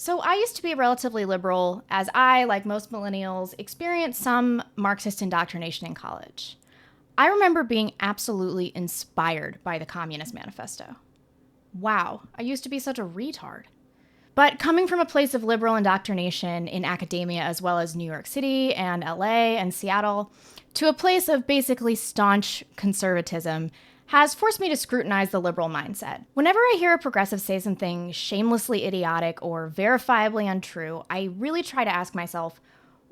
So I used to be relatively liberal, as I, like most millennials, experienced some Marxist indoctrination in college. I remember being absolutely inspired by the Communist Manifesto. Wow, I used to be such a retard. But coming from a place of liberal indoctrination in academia as well as New York City and LA and Seattle, to a place of basically staunch conservatism has forced me to scrutinize the liberal mindset. Whenever I hear a progressive say something shamelessly idiotic or verifiably untrue, I really try to ask myself,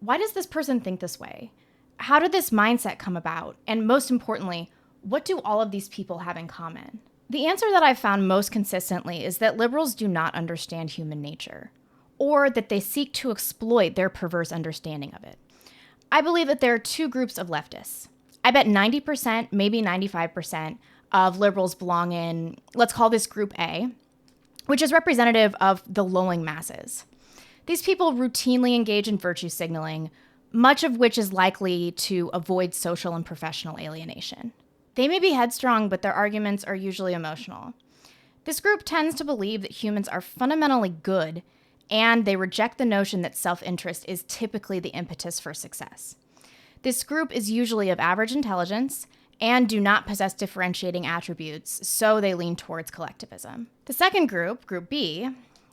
why does this person think this way? How did this mindset come about? And most importantly, what do all of these people have in common? The answer that I've found most consistently is that liberals do not understand human nature, or that they seek to exploit their perverse understanding of it. I believe that there are two groups of leftists. I bet 90%, maybe 95% of liberals belong in, let's call this group A, which is representative of the lowling masses. These people routinely engage in virtue signaling, much of which is likely to avoid social and professional alienation. They may be headstrong, but their arguments are usually emotional. This group tends to believe that humans are fundamentally good, and they reject the notion that self-interest is typically the impetus for success. This group is usually of average intelligence and do not possess differentiating attributes, so they lean towards collectivism. The second group, Group B,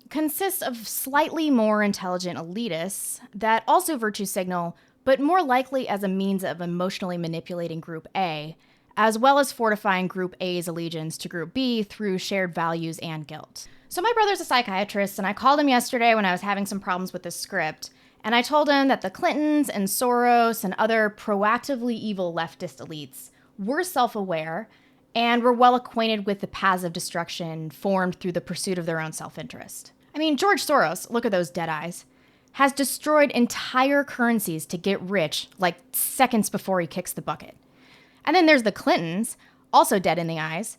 consists of slightly more intelligent elitists that also virtue signal, but more likely as a means of emotionally manipulating Group A, as well as fortifying Group A's allegiance to Group B through shared values and guilt. So my brother's a psychiatrist, and I called him yesterday when I was having some problems with the script, and I told him that the Clintons and Soros and other proactively evil leftist elites were self-aware and were well acquainted with the paths of destruction formed through the pursuit of their own self-interest. I mean, George Soros, look at those dead eyes, has destroyed entire currencies to get rich like seconds before he kicks the bucket. And then there's the Clintons, also dead in the eyes,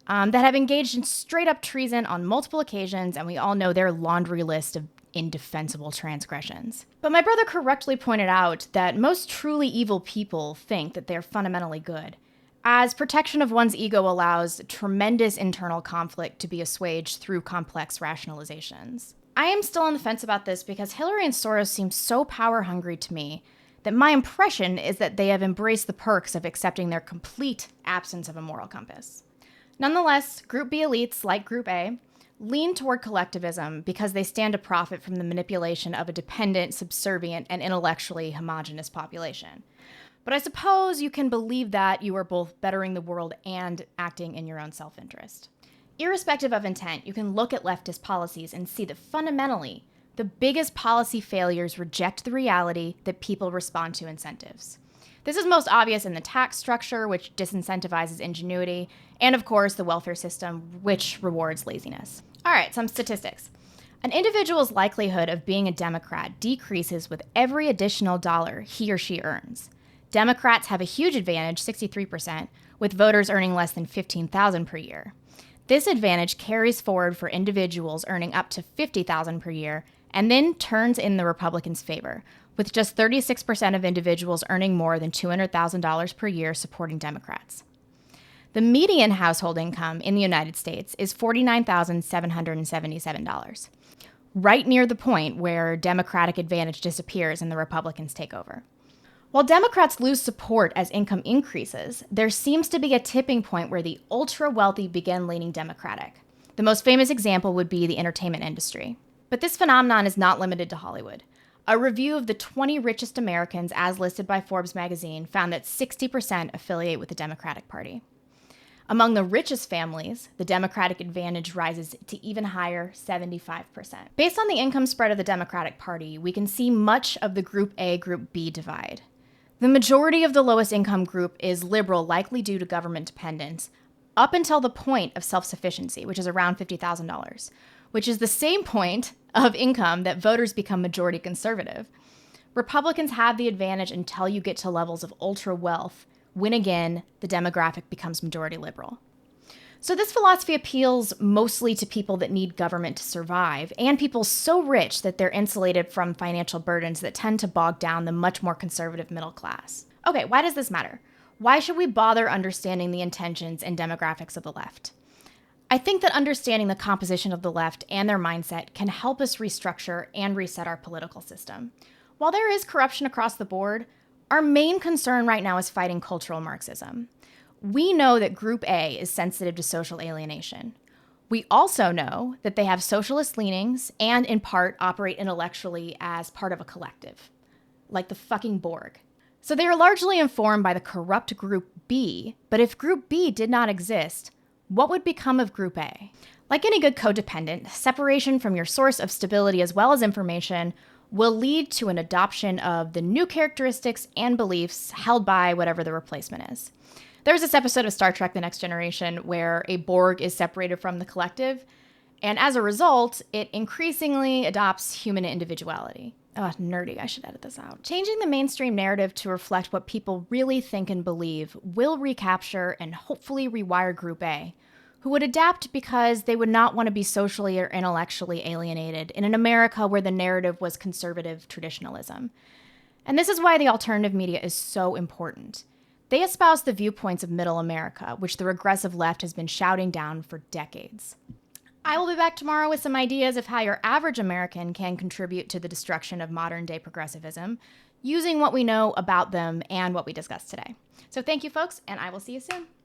that have engaged in straight-up treason on multiple occasions, and we all know their laundry list of indefensible transgressions. But my brother correctly pointed out that most truly evil people think that they're fundamentally good, as protection of one's ego allows tremendous internal conflict to be assuaged through complex rationalizations. I am still on the fence about this because Hillary and Soros seem so power-hungry to me that my impression is that they have embraced the perks of accepting their complete absence of a moral compass. Nonetheless, Group B elites, like Group A, lean toward collectivism because they stand to profit from the manipulation of a dependent, subservient, and intellectually homogenous population. But I suppose you can believe that you are both bettering the world and acting in your own self-interest. Irrespective of intent, you can look at leftist policies and see that fundamentally, the biggest policy failures reject the reality that people respond to incentives. This is most obvious in the tax structure, which disincentivizes ingenuity, and of course, the welfare system, which rewards laziness. All right, some statistics. An individual's likelihood of being a Democrat decreases with every additional dollar he or she earns. Democrats have a huge advantage, 63%, with voters earning less than $15,000 per year. This advantage carries forward for individuals earning up to $50,000 per year, and then turns in the Republicans' favor, with just 36% of individuals earning more than $200,000 per year supporting Democrats. The median household income in the United States is $49,777, right near the point where Democratic advantage disappears and the Republicans take over. While Democrats lose support as income increases, there seems to be a tipping point where the ultra-wealthy begin leaning Democratic. The most famous example would be the entertainment industry. But this phenomenon is not limited to Hollywood. A review of the 20 richest Americans as listed by Forbes magazine found that 60% affiliate with the Democratic Party. Among the richest families, the Democratic advantage rises to even higher, 75%. Based on the income spread of the Democratic Party, we can see much of the Group A, Group B divide. The majority of the lowest income group is liberal, likely due to government dependence, up until the point of self-sufficiency, which is around $50,000, which is the same point of income that voters become majority conservative. Republicans have the advantage until you get to levels of ultra wealth, when again, the demographic becomes majority liberal. So this philosophy appeals mostly to people that need government to survive, and people so rich that they're insulated from financial burdens that tend to bog down the much more conservative middle class. Okay, why does this matter? Why should we bother understanding the intentions and demographics of the left? I think that understanding the composition of the left and their mindset can help us restructure and reset our political system. While there is corruption across the board, our main concern right now is fighting cultural Marxism. We know that Group A is sensitive to social alienation. We also know that they have socialist leanings and, in part, operate intellectually as part of a collective, like the fucking Borg. So they are largely informed by the corrupt Group B, but if Group B did not exist, what would become of Group A? Like any good codependent, separation from your source of stability as well as information will lead to an adoption of the new characteristics and beliefs held by whatever the replacement is. There was this episode of Star Trek: The Next Generation where a Borg is separated from the collective, and as a result, it increasingly adopts human individuality. Oh, nerdy, I should edit this out. Changing the mainstream narrative to reflect what people really think and believe will recapture and hopefully rewire Group A, who would adapt because they would not want to be socially or intellectually alienated in an America where the narrative was conservative traditionalism. And this is why the alternative media is so important. They espouse the viewpoints of middle America, which the regressive left has been shouting down for decades. I will be back tomorrow with some ideas of how your average American can contribute to the destruction of modern-day progressivism, using what we know about them and what we discussed today. So thank you, folks, and I will see you soon.